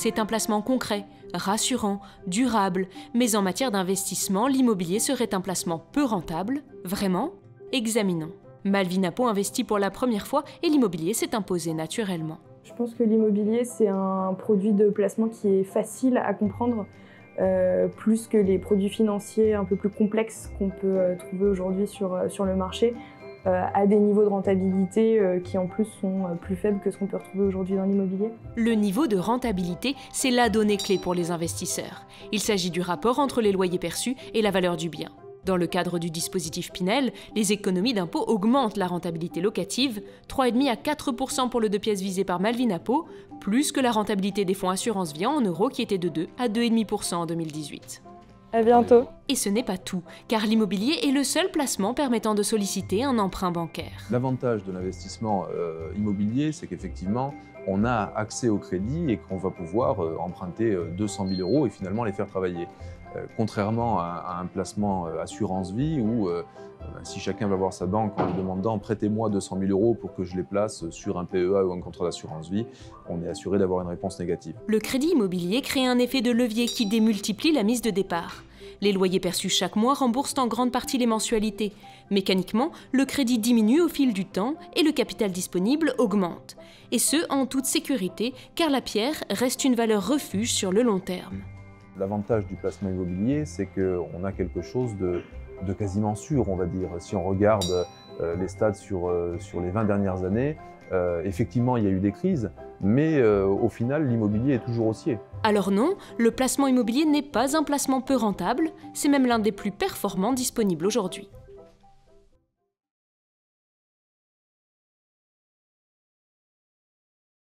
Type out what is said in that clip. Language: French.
C'est un placement concret, rassurant, durable, mais en matière d'investissement, l'immobilier serait un placement peu rentable? Vraiment? Examinons. Malvinapo investit pour la première fois et l'immobilier s'est imposé naturellement. Je pense que l'immobilier, c'est un produit de placement qui est facile à comprendre, plus que les produits financiers un peu plus complexes qu'on peut trouver aujourd'hui sur le marché, à des niveaux de rentabilité qui en plus sont plus faibles que ce qu'on peut retrouver aujourd'hui dans l'immobilier. Le niveau de rentabilité, c'est la donnée clé pour les investisseurs. Il s'agit du rapport entre les loyers perçus et la valeur du bien. Dans le cadre du dispositif Pinel, les économies d'impôt augmentent la rentabilité locative, 3,5 à 4% pour le 2 pièces visé par Malvinapo, plus que la rentabilité des fonds assurance vie en euros qui était de 2 à 2,5% en 2018. À bientôt. Et ce n'est pas tout, car l'immobilier est le seul placement permettant de solliciter un emprunt bancaire. L'avantage de l'investissement immobilier, c'est qu'effectivement, on a accès au crédit et qu'on va pouvoir emprunter 200 000 € et finalement les faire travailler. Contrairement à un placement assurance vie où si chacun va voir sa banque en lui demandant « prêtez-moi 200 000 € pour que je les place sur un PEA ou un contrat d'assurance vie », on est assuré d'avoir une réponse négative. Le crédit immobilier crée un effet de levier qui démultiplie la mise de départ. Les loyers perçus chaque mois remboursent en grande partie les mensualités. Mécaniquement, le crédit diminue au fil du temps et le capital disponible augmente. Et ce, en toute sécurité, car la pierre reste une valeur refuge sur le long terme. L'avantage du placement immobilier, c'est qu'on a quelque chose de quasiment sûr, on va dire. Si on regarde les stats sur les 20 dernières années, effectivement, il y a eu des crises, mais au final, l'immobilier est toujours haussier. Alors non, le placement immobilier n'est pas un placement peu rentable, c'est même l'un des plus performants disponibles aujourd'hui.